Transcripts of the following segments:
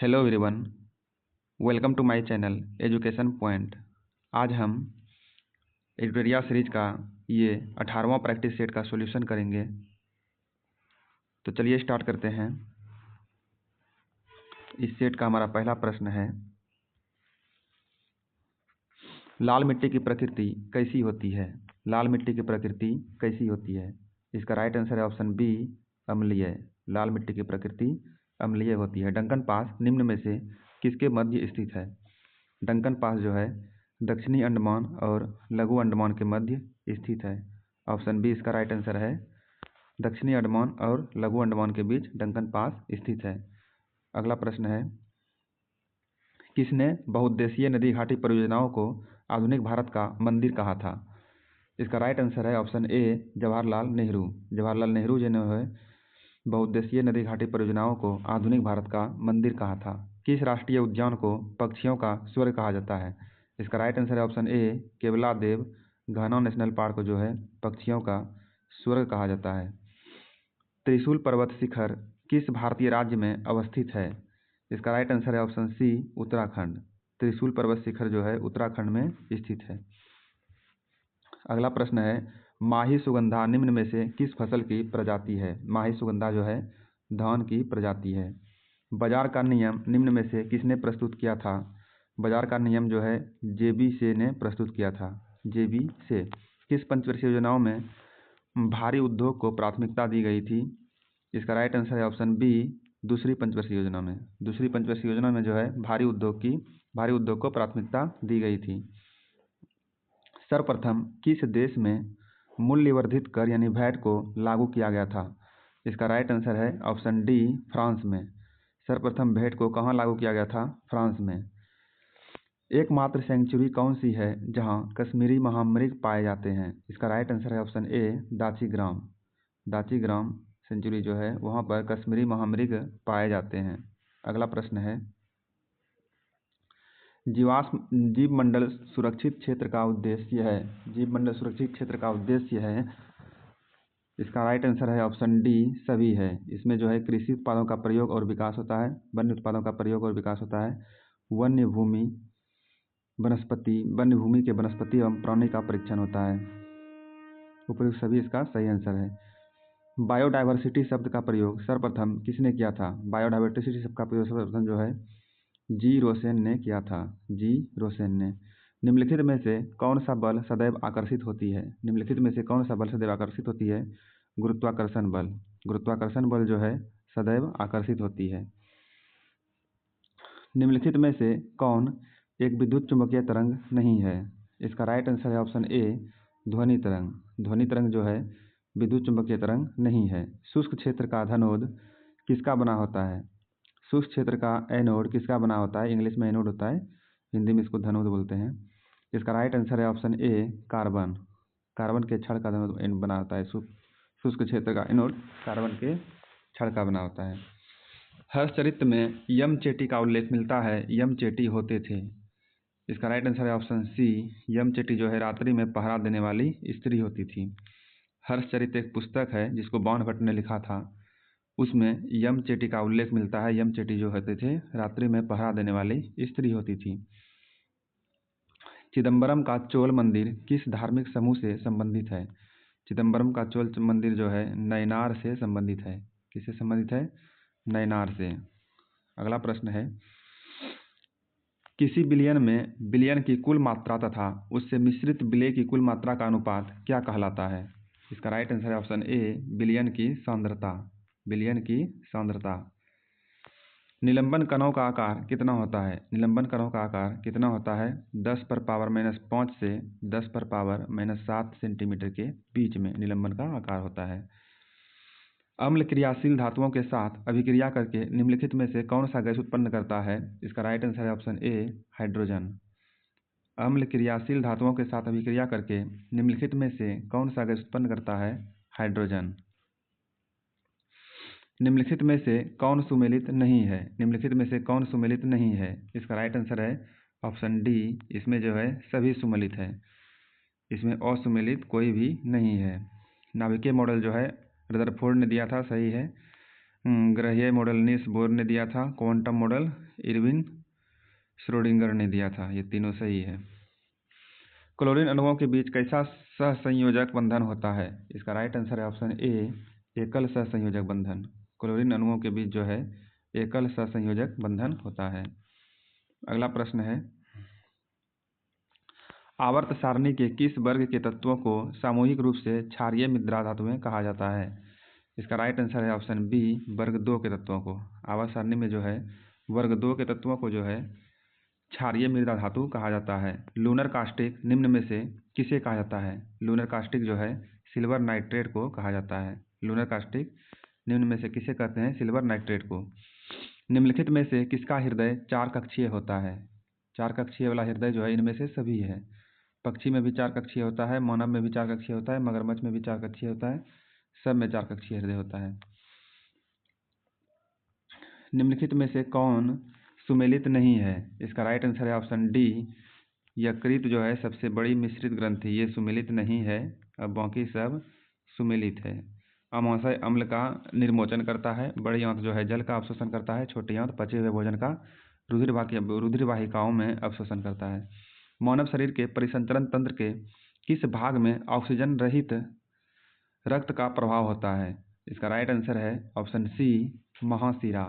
Hello everyone, welcome to my channel education point. आज हम editorial series का ये 18वां प्रैक्टिस सेट का सॉल्यूशन करेंगे। तो चलिए स्टार्ट करते हैं। इस सेट का हमारा पहला प्रश्न है, लाल मिट्टी की प्रकृति कैसी होती है? लाल मिट्टी की प्रकृति कैसी होती है? इसका राइट आंसर है ऑप्शन बी, अम्लीय। लाल मिट्टी की प्रकृति अम्लीय होती है। डंकन पास निम्न में से किसके मध्य स्थित है? डंकन पास जो है दक्षिणी अंडमान और लघु अंडमान के मध्य स्थित है। ऑप्शन बी इसका राइट आंसर है। दक्षिणी अंडमान और लघु अंडमान के बीच डंकन पास स्थित है। अगला प्रश्न है, किसने बहुउद्देशीय नदी घाटी परियोजनाओं को आधुनिक भारत का मंदिर कहा था? इसका राइट आंसर है ऑप्शन ए, जवाहरलाल नेहरू। जवाहरलाल नेहरू जी ने बहुउद्देशीय नदी घाटी परियोजनाओं को आधुनिक भारत का मंदिर कहा था। किस राष्ट्रीय उद्यान को पक्षियों का स्वर्ग कहा जाता है? इसका राइट आंसर है ऑप्शन ए, केवलादेव घना नेशनल पार्क को जो है पक्षियों का स्वर्ग कहा जाता है। त्रिशूल पर्वत शिखर किस भारतीय राज्य में अवस्थित है? इसका राइट आंसर है ऑप्शन सी, उत्तराखंड। त्रिशूल पर्वत शिखर जो है उत्तराखंड में स्थित है। अगला प्रश्न है, माही सुगंधा निम्न में से किस फसल की प्रजाति है? माही सुगंधा जो है धान की प्रजाति है। बाजार का नियम निम्न में से किसने प्रस्तुत किया था? बाजार का नियम जो है जेबी से ने प्रस्तुत किया था। जेबी से। किस पंचवर्षीय योजनाओं में भारी उद्योग को प्राथमिकता दी गई थी? इसका राइट आंसर है ऑप्शन बी, दूसरी पंचवर्षीय योजना में। दूसरी पंचवर्षीय योजना में जो है भारी उद्योग को प्राथमिकता दी गई थी। सर्वप्रथम किस देश में मूल्यवर्धित कर यानी वैट को लागू किया गया था? इसका राइट आंसर है ऑप्शन डी, फ्रांस में। सर्वप्रथम वैट को कहाँ लागू किया गया था? फ्रांस में। एकमात्र सेंचुरी कौन सी है जहां कश्मीरी महामृग पाए जाते हैं? इसका राइट आंसर है ऑप्शन ए, दाचीग्राम। दाचीग्राम सेंचुरी जो है वहां पर कश्मीरी महामृग पाए जाते हैं। अगला प्रश्न है, जीवमंडल सुरक्षित क्षेत्र का उद्देश्य है। जीवमंडल सुरक्षित क्षेत्र का उद्देश्य है, इसका राइट आंसर है ऑप्शन डी, सभी है। इसमें जो है कृषि उत्पादों का प्रयोग और विकास होता है, वन्य उत्पादों का प्रयोग और विकास होता है, वन्य भूमि के वनस्पति एवं प्राणी का परीक्षण होता है। उपयुक्त सभी इसका सही आंसर है। बायोडाइवर्सिटी शब्द का प्रयोग सर्वप्रथम किसने किया था? बायोडाइवर्सिटी शब्द का प्रयोग सर्वप्रथम जो है जी रोसेन ने किया था। जी रोसेन ने। निम्नलिखित में से कौन सा बल सदैव आकर्षित होती है? निम्नलिखित में से कौन सा बल सदैव आकर्षित होती है? गुरुत्वाकर्षण बल। गुरुत्वाकर्षण बल जो है सदैव आकर्षित होती है। निम्नलिखित में से कौन एक विद्युत चुंबकीय तरंग नहीं है? इसका राइट आंसर है ऑप्शन ए, ध्वनि तरंग। ध्वनि तरंग जो है विद्युत चुंबकीय तरंग नहीं है। शुष्क क्षेत्र का धनोद किसका बना होता है? शुष्क क्षेत्र का एनोड किसका बना होता है? इंग्लिश में एनोड होता है, हिंदी में इसको धनोद बोलते हैं। इसका राइट आंसर है ऑप्शन ए, कार्बन। कार्बन के छड़ का धनोद बना होता है। शुष्क क्षेत्र का एनोड कार्बन के छड़ का बना होता है। हर्षचरित्र में यम चेटी का उल्लेख मिलता है। यम चेटी होते थे। इसका राइट आंसर है ऑप्शन सी, यम चेटी जो है रात्रि में पहरा देने वाली स्त्री होती थी। हर्षचरित्र एक पुस्तक है जिसको बाण भट्ट ने लिखा था, उसमें यम चेटी का उल्लेख मिलता है। यम चेटी जो होते थे रात्रि में पहरा देने वाली स्त्री होती थी। चिदम्बरम का चोल मंदिर किस धार्मिक समूह से संबंधित है? चिदम्बरम का चोल मंदिर जो है नयनार से संबंधित है। किससे संबंधित है? नयनार से। अगला प्रश्न है, किसी विलयन में विलयन की कुल मात्रा तथा उससे मिश्रित विलेय की कुल मात्रा का अनुपात क्या कहलाता है? इसका राइट आंसर है ऑप्शन ए, विलयन की सांद्रता। विलयन की सांद्रता। निलंबन कणों का आकार कितना होता है? निलंबन कणों का आकार कितना होता है? 10⁻⁻5 से 10⁻⁻7 सेंटीमीटर के बीच में निलंबन का आकार होता है। अम्ल क्रियाशील धातुओं के साथ अभिक्रिया करके निम्नलिखित में से कौन सा गैस उत्पन्न करता है? इसका राइट आंसर है ऑप्शन ए, हाइड्रोजन। अम्ल क्रियाशील धातुओं के साथ अभिक्रिया करके निम्नलिखित में से कौन सा गैस उत्पन्न करता है? हाइड्रोजन। निम्नलिखित में से कौन सुमेलित नहीं है? निम्नलिखित में से कौन सुमेलित नहीं है? इसका राइट आंसर है ऑप्शन डी, इसमें जो है सभी सुमेलित है। इसमें असुमेलित कोई भी नहीं है। नाभिकीय मॉडल जो है रदरफोर्ड ने दिया था, सही है। ग्रहीय मॉडल नील्स बोर ने दिया था। क्वांटम मॉडल इरविन श्रोडिंगर ने दिया था। ये तीनों सही है। क्लोरीन अणुओं के बीच कैसा सहसंयोजक बंधन होता है? इसका राइट आंसर है ऑप्शन ए, एकल सहसंयोजक बंधन। क्लोरीन अणुओं के बीच जो है एकल सहसंयोजक बंधन होता है। अगला प्रश्न है, आवर्त सारणी के किस वर्ग के तत्वों को सामूहिक रूप से क्षारीय मृदा धातुएं कहा जाता है? इसका राइट आंसर है ऑप्शन बी, वर्ग 2 के तत्वों को। आवर्त सारणी में जो है वर्ग 2 के तत्वों को जो है क्षारीय मृदा धातु कहा जाता है। लूनर कास्टिक निम्न में से किसे कहा जाता है? लूनर कास्टिक जो है सिल्वर नाइट्रेट को कहा जाता है। लूनर कास्टिक निम्न में से किसे कहते हैं? सिल्वर नाइट्रेट को। निम्नलिखित में से किसका हृदय 4 कक्षीय होता है? 4 कक्षीय वाला हृदय जो है इनमें से सभी है। पक्षी में भी 4 कक्षीय होता है, मानव में भी 4 कक्षीय होता है, मगरमच्छ में भी 4 कक्षीय होता है, सब में 4 कक्षीय हृदय होता है। निम्नलिखित में से कौन सुमेलित नहीं है? इसका राइट आंसर है ऑप्शन डी, यकृत जो है सबसे बड़ी मिश्रित ग्रंथि, ये सुमेलित नहीं है, अब बाकी सब सुमेलित है। अमाशय अम्ल का निर्मोचन करता है। बड़ी आंत जो है जल का अवशोषण करता है। छोटी आंत पचे हुए भोजन का रुधिर वाहिकाओं में अवशोषण करता है। मानव शरीर के परिसंचरण तंत्र के किस भाग में ऑक्सीजन रहित रक्त का प्रभाव होता है? इसका राइट आंसर है ऑप्शन सी, महाशिरा।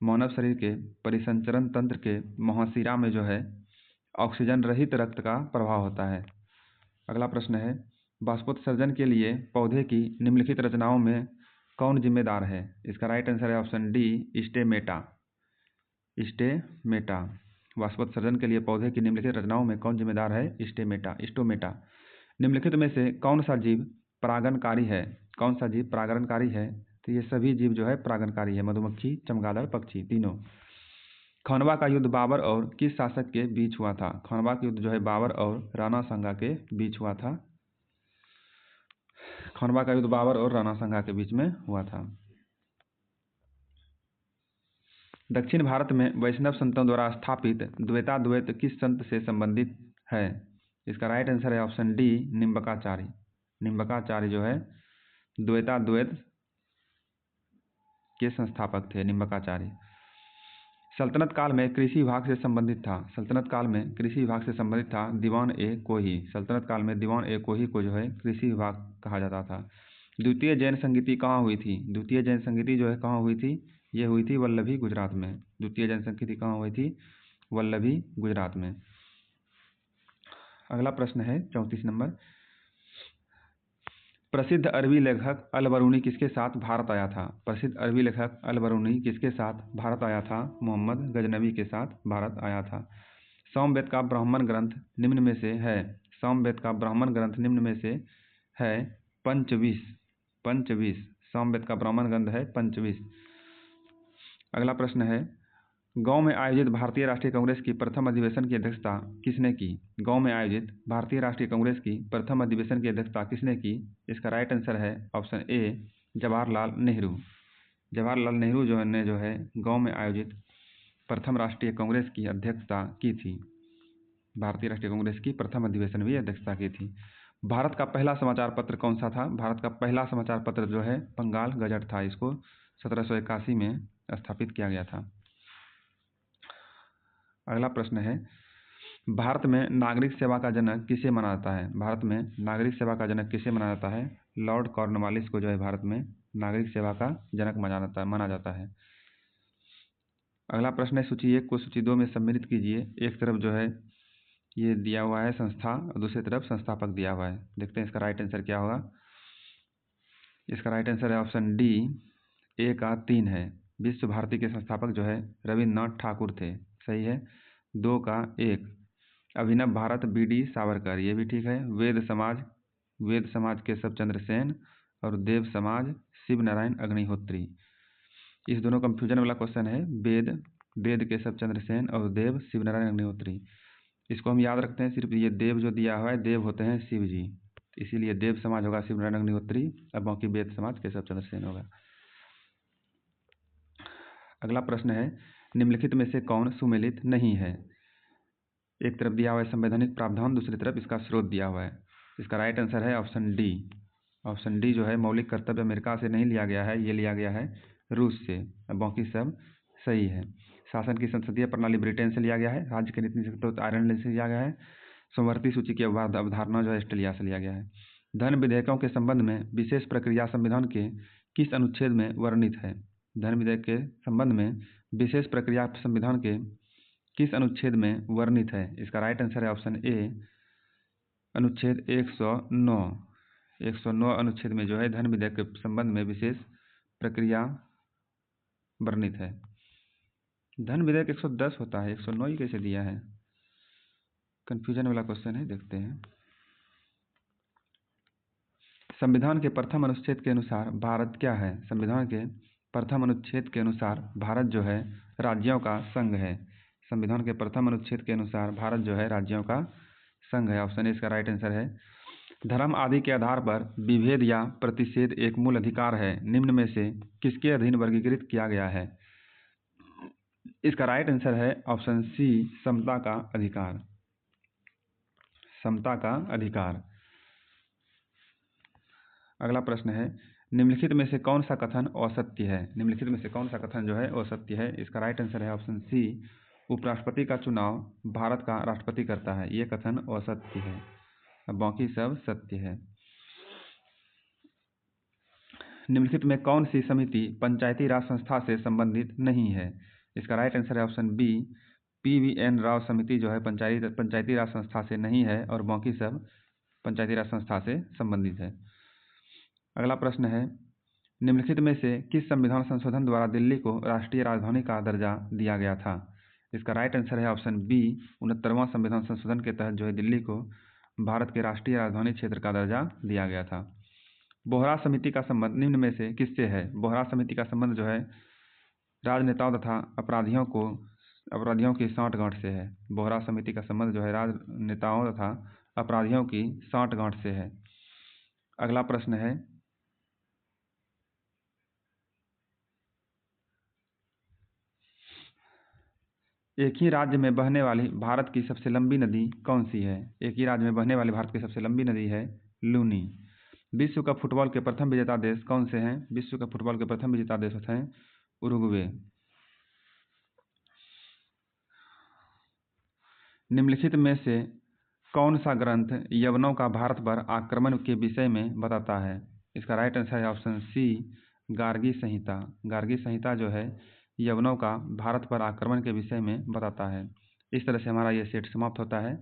मानव शरीर के परिसंचरण तंत्र के महाशिरा में जो है ऑक्सीजन रहित रक्त का प्रभाव होता है। अगला प्रश्न है, बाष्पोत्सर्जन के लिए पौधे की निम्नलिखित रचनाओं में कौन जिम्मेदार है? इसका राइट आंसर है ऑप्शन डी, स्टेमेटा। स्टेमेटा। बाष्पोत्सर्जन के लिए पौधे की निम्नलिखित रचनाओं में कौन जिम्मेदार है? स्टोमेटा। निम्नलिखित में से कौन सा जीव परागणकारी है? कौन सा जीव परागणकारी है? तो ये सभी जीव जो है परागणकारी है। मधुमक्खी, चमगादड़, पक्षी, तीनों। खानवा का युद्ध बाबर और किस शासक के बीच हुआ था? खानवा का युद्ध जो है बाबर और राणा सांगा के बीच हुआ था। खानवा का युद्ध बाबर और राणा सांगा के बीच में हुआ था। दक्षिण भारत में वैष्णव संतों द्वारा स्थापित द्वैताद्वैत किस संत से संबंधित है? इसका राइट आंसर है ऑप्शन डी, निम्बकाचार्य। निम्बकाचार्य जो है द्वैताद्वैत के संस्थापक थे, निम्बकाचार्य। सल्तनत काल में कृषि विभाग से संबंधित था। सल्तनत काल में कृषि विभाग से संबंधित था दीवान ए कोही। सल्तनत काल में दीवान ए कोही को जो है कृषि विभाग कहा जाता था। द्वितीय जैन संगीति कहाँ हुई थी? द्वितीय जैन संगीति जो है कहाँ हुई थी? ये हुई थी वल्लभी, गुजरात में। द्वितीय जैन संगीति कहाँ हुई थी? वल्लभी, गुजरात में। अगला प्रश्न है 34 नंबर, प्रसिद्ध अरबी लेखक अल बरूनी किसके साथ भारत आया था? प्रसिद्ध अरबी लेखक अल बरूनी किसके साथ भारत आया था? मोहम्मद गजनवी के साथ भारत आया था। सामवेद का ब्राह्मण ग्रंथ निम्न में से है। सामवेद का ब्राह्मण ग्रंथ निम्न में से है पंचविश। पंचविश। सामवेद का ब्राह्मण ग्रंथ है पंचविश। अगला प्रश्न है, गांव में आयोजित भारतीय राष्ट्रीय कांग्रेस की प्रथम अधिवेशन की अध्यक्षता किसने की? गांव में आयोजित भारतीय राष्ट्रीय कांग्रेस की प्रथम अधिवेशन की अध्यक्षता किसने की? इसका राइट आंसर है ऑप्शन ए, जवाहरलाल नेहरू। जवाहरलाल नेहरू जो है गांव में आयोजित प्रथम राष्ट्रीय कांग्रेस की अध्यक्षता की थी। भारतीय राष्ट्रीय कांग्रेस की प्रथम अधिवेशन भी अध्यक्षता की थी। भारत का पहला समाचार पत्र कौन सा था? भारत का पहला समाचार पत्र जो है बंगाल गजट था। इसको 1781 में स्थापित किया गया था। अगला प्रश्न है, भारत में नागरिक सेवा का जनक किसे माना जाता है? भारत में नागरिक सेवा का जनक किसे माना जाता है? लॉर्ड कॉर्नवालिस को जो है भारत में नागरिक सेवा का जनक माना जाता है। अगला प्रश्न है, सूची 1 को सूची 2 में सम्मिलित कीजिए। एक तरफ जो है ये दिया हुआ है संस्था और दूसरी तरफ संस्थापक दिया हुआ है। देखते हैं इसका राइट आंसर क्या होगा। इसका राइट आंसर है ऑप्शन डी, ए का 3 है। विश्व भारती के संस्थापक जो है रविन्द्रनाथ ठाकुर थे, सही है। 2 का 1, अभिनव भारत बी.डी. सावरकर, ये भी ठीक है। वेद समाज केशव चंद्र सेन और देव समाज शिव नारायण अग्निहोत्री। इस दोनों कंफ्यूजन वाला क्वेश्चन है। वेद केशव चंद्र सेन और देव शिव नारायण अग्निहोत्री। इसको हम याद रखते हैं, सिर्फ ये देव जो दिया हुआ है देव होते हैं शिव जी, इसीलिए देव समाज होगा शिव नारायण अग्निहोत्री और बाकी वेद समाज केशव चंद्र सेन होगा। अगला प्रश्न है, निम्नलिखित में से कौन सुमेलित नहीं है? एक तरफ दिया हुआ है संवैधानिक प्रावधान, दूसरी तरफ इसका स्रोत दिया हुआ है। इसका राइट आंसर है ऑप्शन डी। ऑप्शन डी जो है मौलिक कर्तव्य अमेरिका से नहीं लिया गया है, ये लिया गया है रूस से, बाकी सब सही है। शासन की संसदीय प्रणाली ब्रिटेन से लिया गया है। राज्य के नीति निष्पक्ष आयरलैंड से लिया गया है। समवर्ती सूची की अवधारणा जो है ऑस्ट्रेलिया से लिया गया है। धन विधेयकों के संबंध में विशेष प्रक्रिया संविधान के किस अनुच्छेद में वर्णित है? धन विधेयक के संबंध में विशेष प्रक्रिया संविधान के किस अनुच्छेद में वर्णित है? इसका राइट आंसर है ऑप्शन ए, अनुच्छेद 109। 109 अनुच्छेद में जो है धन विधेयक के संबंध में विशेष प्रक्रिया वर्णित है। धन विधेयक 110 होता है, 109 ही कैसे दिया है? कंफ्यूजन वाला क्वेश्चन है, देखते हैं। संविधान के प्रथम अनुच्छेद के अनुसार भारत क्या है? संविधान के प्रथम अनुच्छेद के अनुसार भारत जो है राज्यों का संघ है। संविधान के प्रथम अनुच्छेद के अनुसार भारत जो है राज्यों का संघ है। ऑप्शन ए इसका राइट आंसर है। धर्म आदि के आधार पर विभेद या प्रतिषेध एक मूल अधिकार है, निम्न में से किसके अधीन वर्गीकृत किया गया है? इसका राइट आंसर है ऑप्शन सी, समता का अधिकार। समता का अधिकार। अगला प्रश्न है, निम्नलिखित में से कौन सा कथन असत्य है? निम्नलिखित में से कौन सा कथन जो है असत्य है? इसका राइट आंसर है ऑप्शन सी, उपराष्ट्रपति का चुनाव भारत का राष्ट्रपति करता है। ये कथन असत्य है, बाकी सब सत्य है। निम्नलिखित में कौन सी समिति पंचायती राज संस्था से संबंधित नहीं है? इसका राइट आंसर है ऑप्शन बी, PVN राव समिति जो है पंचायती राज संस्था से नहीं है और बाकी सब पंचायती राज संस्था से संबंधित है। अगला प्रश्न है, निम्नलिखित में से किस संविधान संशोधन द्वारा दिल्ली को राष्ट्रीय राजधानी का दर्जा दिया गया था? इसका राइट आंसर है ऑप्शन बी, 69वां संविधान संशोधन के तहत जो है दिल्ली को भारत के राष्ट्रीय राजधानी क्षेत्र का दर्जा दिया गया था। बोहरा समिति का संबंध निम्न में से किससे है? बोहरा समिति का संबंध जो है राजनेताओं तथा अपराधियों की साठगांठ से है। बोहरा समिति का संबंध जो है राजनेताओं तथा अपराधियों की साठगांठ से है। अगला प्रश्न है, एक ही राज्य में बहने वाली भारत की सबसे लंबी नदी कौन सी है? एक ही राज्य में बहने वाली भारत की सबसे लंबी नदी है लूनी। विश्व कप फुटबॉल के प्रथम विजेता देश कौन से हैं? विश्व कप फुटबॉल के प्रथम विजेता देश हैं उरुग्वे। निम्नलिखित में से कौन सा ग्रंथ यवनों का भारत पर आक्रमण के विषय में बताता है? इसका राइट आंसर है ऑप्शन सी, गार्गी संहिता। गार्गी संहिता जो है यवनों का भारत पर आक्रमण के विषय में बताता है। इस तरह से हमारा ये सेट समाप्त होता है।